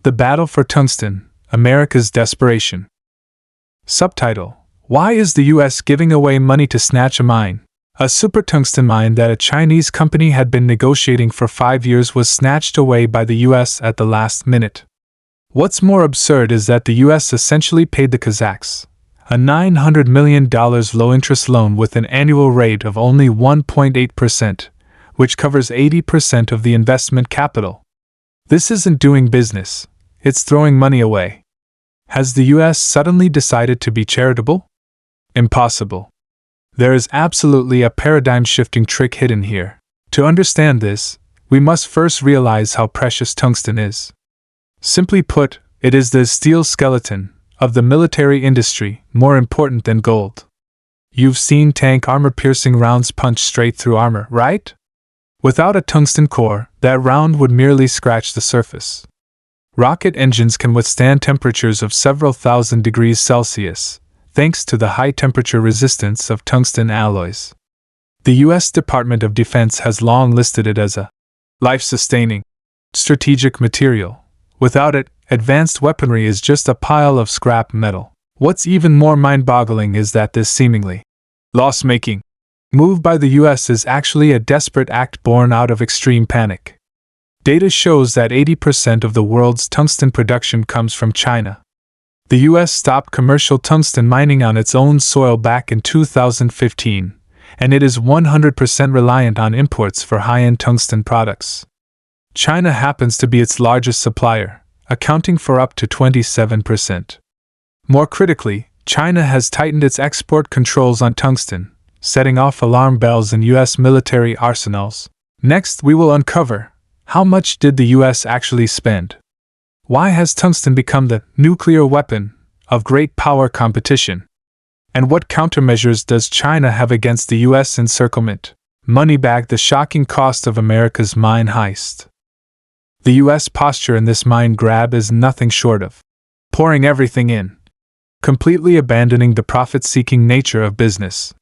The Battle for Tungsten, America's Desperation. Subtitle: Why is the US giving away money to snatch a mine? A super-tungsten mine that a Chinese company had been negotiating for 5 years was snatched away by the US at the last minute. What's more absurd is that the US essentially paid the Kazakhs a $900 million low-interest loan with an annual rate of only 1.8%, which covers 80% of the investment capital. This isn't doing business, it's throwing money away. Has the US suddenly decided to be charitable? Impossible. There is absolutely a paradigm-shifting trick hidden here. To understand this, we must first realize how precious tungsten is. Simply put, it is the steel skeleton of the military industry, more important than gold. You've seen tank armor-piercing rounds punch straight through armor, right? Without a tungsten core, that round would merely scratch the surface. Rocket engines can withstand temperatures of several thousand degrees Celsius, thanks to the high temperature resistance of tungsten alloys. The US Department of Defense has long listed it as a life-sustaining strategic material. Without it, advanced weaponry is just a pile of scrap metal. What's even more mind-boggling is that this seemingly loss-making move by the US is actually a desperate act born out of extreme panic. Data shows that 80% of the world's tungsten production comes from China. The US stopped commercial tungsten mining on its own soil back in 2015, and it is 100% reliant on imports for high-end tungsten products. China happens to be its largest supplier, accounting for up to 27%. More critically, China has tightened its export controls on tungsten, setting off alarm bells in US military arsenals. Next, we will uncover: how much did the US actually spend? Why has tungsten become the nuclear weapon of great power competition? And what countermeasures does China have against the US encirclement? Moneybag: the shocking cost of America's mine heist. The US posture in this mine grab is nothing short of pouring everything in, completely abandoning the profit-seeking nature of business.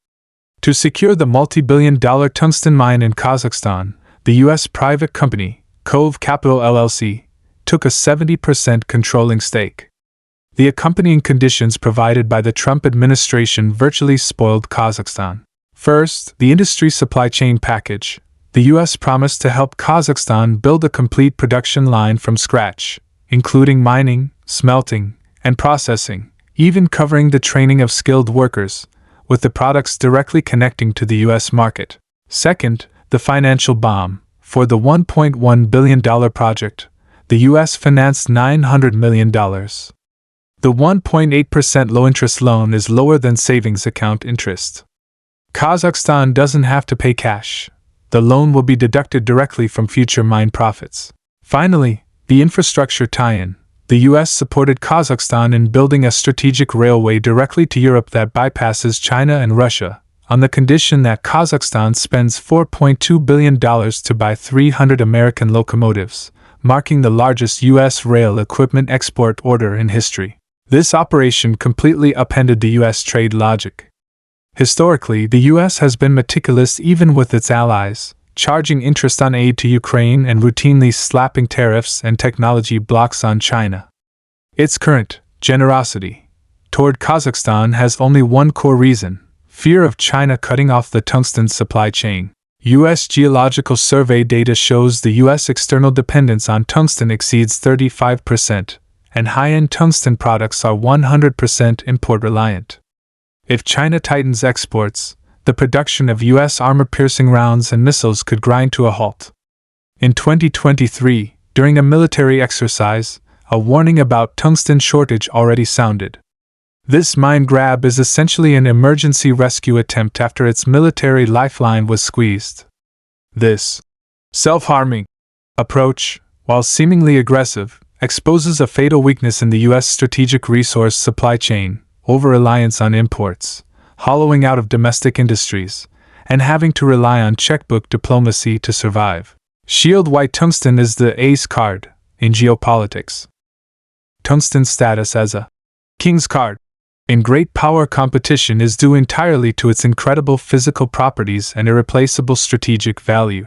To secure the multi-billion-dollar tungsten mine in Kazakhstan, the US private company, Cove Capital LLC, took a 70% controlling stake. The accompanying conditions provided by the Trump administration virtually spoiled Kazakhstan. First, the industry supply chain package. The US promised to help Kazakhstan build a complete production line from scratch, including mining, smelting, and processing, even covering the training of skilled workers, with the products directly connecting to the US market. Second, the financial bomb. For the $1.1 billion project, the US financed $900 million. The 1.8% low-interest loan is lower than savings account interest. Kazakhstan doesn't have to pay cash. The loan will be deducted directly from future mine profits. Finally, the infrastructure tie-in. The US supported Kazakhstan in building a strategic railway directly to Europe that bypasses China and Russia, on the condition that Kazakhstan spends $4.2 billion to buy 300 American locomotives, marking the largest US rail equipment export order in history. This operation completely upended the US trade logic. Historically, the US has been meticulous even with its allies, charging interest on aid to Ukraine and routinely slapping tariffs and technology blocks on China. Its current generosity toward Kazakhstan has only one core reason: fear of China cutting off the tungsten supply chain. U.S. Geological Survey data shows the U.S. external dependence on tungsten exceeds 35%, and high-end tungsten products are 100% import-reliant. If China tightens exports, the production of U.S. armor-piercing rounds and missiles could grind to a halt. In 2023, during a military exercise, a warning about tungsten shortage already sounded. This mine grab is essentially an emergency rescue attempt after its military lifeline was squeezed. This self-harming approach, while seemingly aggressive, exposes a fatal weakness in the U.S. strategic resource supply chain: over-reliance on imports, hollowing out of domestic industries, and having to rely on checkbook diplomacy to survive. Shield: white tungsten is the ace card in geopolitics. Tungsten's status as a king's card in great power competition is due entirely to its incredible physical properties and irreplaceable strategic value.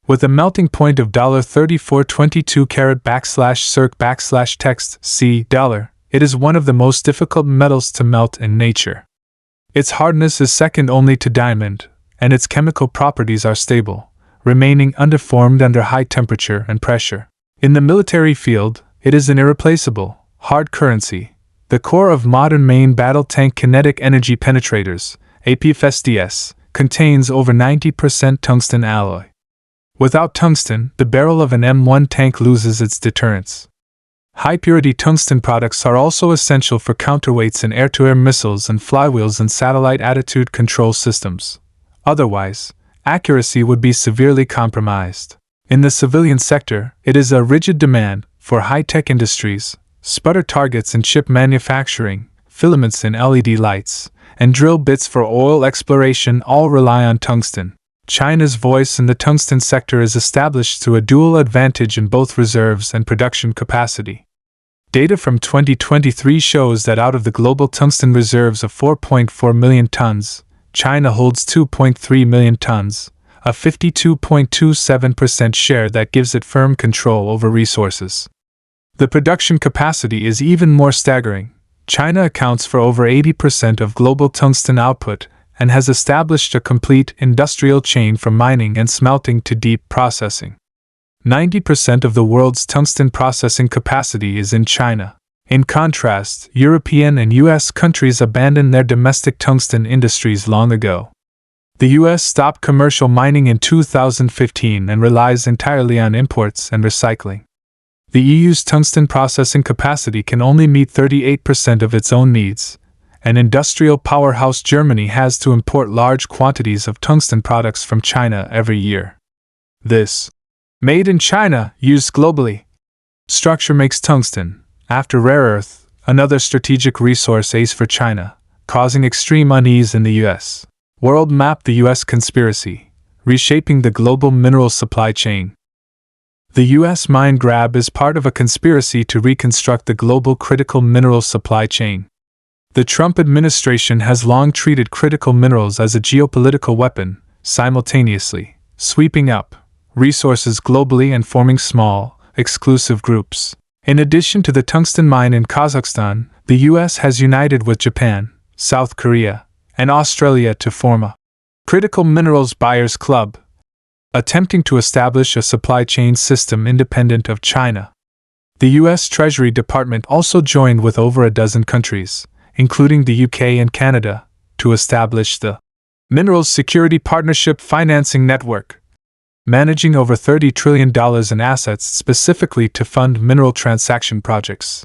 With a melting point of $34.22 C dollar, it is one of the most difficult metals to melt in nature. Its hardness is second only to diamond, and its chemical properties are stable, remaining undeformed under high temperature and pressure. In the military field, it is an irreplaceable, hard currency, the core of modern main battle tank kinetic energy penetrators, APFSDS, contains over 90% tungsten alloy. Without tungsten, the barrel of an M1 tank loses its deterrence. High-purity tungsten products are also essential for counterweights in air-to-air missiles and flywheels and satellite attitude control systems. Otherwise, accuracy would be severely compromised. In the civilian sector, it is a rigid demand for high-tech industries, sputter targets in chip manufacturing, filaments in LED lights, and drill bits for oil exploration all rely on tungsten. China's voice in the tungsten sector is established through a dual advantage in both reserves and production capacity. Data from 2023 shows that out of the global tungsten reserves of 4.4 million tons, China holds 2.3 million tons, a 52.27% share that gives it firm control over resources. The production capacity is even more staggering. China accounts for over 80% of global tungsten output and has established a complete industrial chain from mining and smelting to deep processing. 90% of the world's tungsten processing capacity is in China. In contrast, European and US countries abandoned their domestic tungsten industries long ago. The US stopped commercial mining in 2015 and relies entirely on imports and recycling. The EU's tungsten processing capacity can only meet 38% of its own needs. An industrial powerhouse Germany has to import large quantities of tungsten products from China every year. This made in China, used globally structure makes tungsten, after rare earth, another strategic resource ace for China, causing extreme unease in the US. World Map: The US Conspiracy, reshaping the global mineral supply chain. The US mine grab is part of a conspiracy to reconstruct the global critical mineral supply chain. The Trump administration has long treated critical minerals as a geopolitical weapon, simultaneously sweeping up resources globally and forming small, exclusive groups. In addition to the tungsten mine in Kazakhstan, the US has united with Japan, South Korea, and Australia to form a Critical Minerals Buyers Club, attempting to establish a supply chain system independent of China. The US Treasury Department also joined with over a dozen countries, including the UK and Canada, to establish the Minerals Security Partnership Financing Network, managing over $30 trillion in assets specifically to fund mineral transaction projects.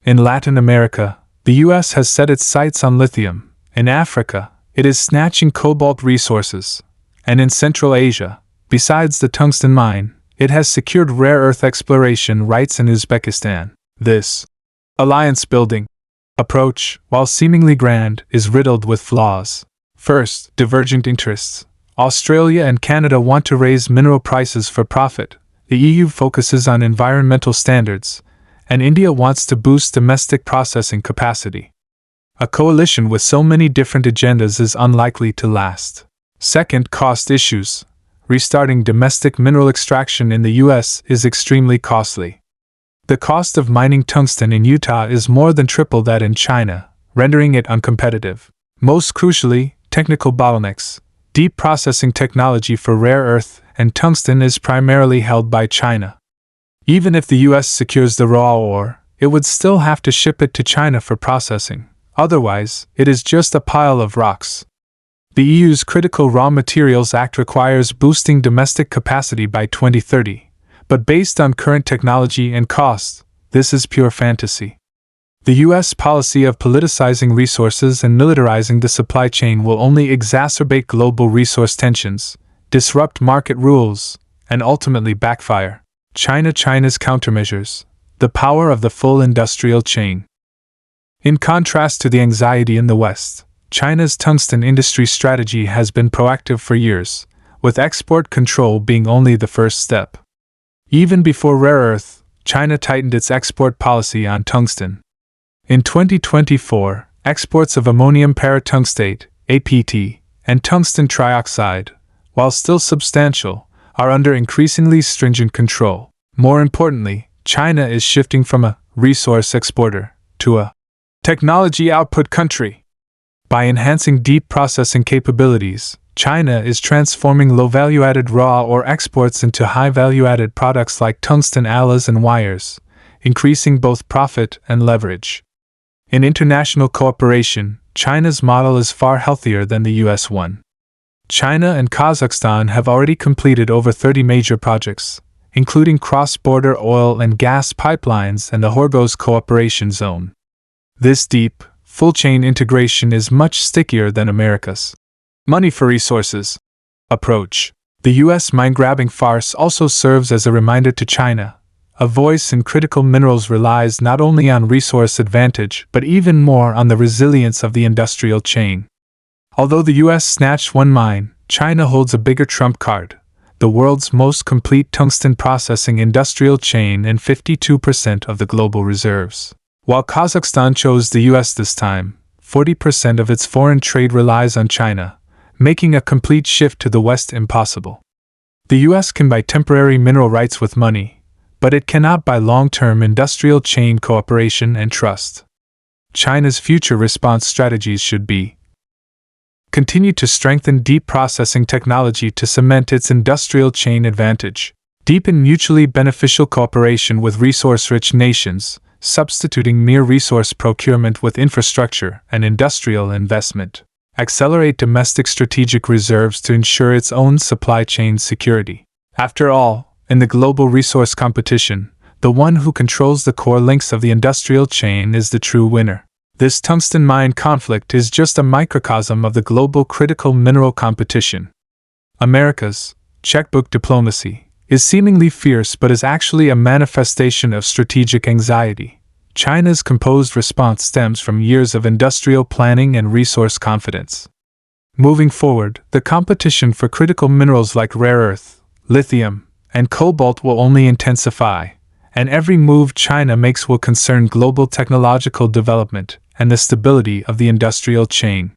In Latin America, the US has set its sights on lithium. In Africa, it is snatching cobalt resources. And in Central Asia, besides the tungsten mine, it has secured rare earth exploration rights in Uzbekistan. This alliance-building approach, while seemingly grand, is riddled with flaws. First, divergent interests. Australia and Canada want to raise mineral prices for profit. The EU focuses on environmental standards, and India wants to boost domestic processing capacity. A coalition with so many different agendas is unlikely to last. Second, cost issues. Restarting domestic mineral extraction in the US is extremely costly. The cost of mining tungsten in Utah is more than triple that in China, rendering it uncompetitive. Most crucially, technical bottlenecks. Deep processing technology for rare earth and tungsten is primarily held by China. Even if the US secures the raw ore, it would still have to ship it to China for processing. Otherwise, it is just a pile of rocks. The EU's Critical Raw Materials Act requires boosting domestic capacity by 2030. But based on current technology and costs, this is pure fantasy. The US policy of politicizing resources and militarizing the supply chain will only exacerbate global resource tensions, disrupt market rules, and ultimately backfire. China's countermeasures. The power of the full industrial chain. In contrast to the anxiety in the West, China's tungsten industry strategy has been proactive for years, with export control being only the first step. Even before rare earth, China tightened its export policy on tungsten. In 2024, exports of ammonium paratungstate, APT, and tungsten trioxide, while still substantial, are under increasingly stringent control. More importantly, China is shifting from a resource exporter to a technology output country. By enhancing deep processing capabilities, China is transforming low-value-added raw or exports into high-value-added products like tungsten alloys and wires, increasing both profit and leverage. In international cooperation, China's model is far healthier than the US one. China and Kazakhstan have already completed over 30 major projects, including cross-border oil and gas pipelines and the Hormuz Cooperation Zone. This deep, full-chain integration is much stickier than America's money for resources approach. The US mine-grabbing farce also serves as a reminder to China. A voice in critical minerals relies not only on resource advantage but even more on the resilience of the industrial chain. Although the US snatched one mine, China holds a bigger trump card: the world's most complete tungsten processing industrial chain and 52% of the global reserves. While Kazakhstan chose the US this time, 40% of its foreign trade relies on China, making a complete shift to the West impossible. The US can buy temporary mineral rights with money, but it cannot buy long-term industrial chain cooperation and trust. China's future response strategies should be: continue to strengthen deep processing technology to cement its industrial chain advantage, deepen mutually beneficial cooperation with resource-rich nations, substituting mere resource procurement with infrastructure and industrial investment, accelerate domestic strategic reserves to ensure its own supply chain security. After all, in the global resource competition, the one who controls the core links of the industrial chain is the true winner. This tungsten mine conflict is just a microcosm of the global critical mineral competition. America's checkbook diplomacy is seemingly fierce but is actually a manifestation of strategic anxiety. China's composed response stems from years of industrial planning and resource confidence. Moving forward, the competition for critical minerals like rare earth, lithium, and cobalt will only intensify, and every move China makes will concern global technological development and the stability of the industrial chain.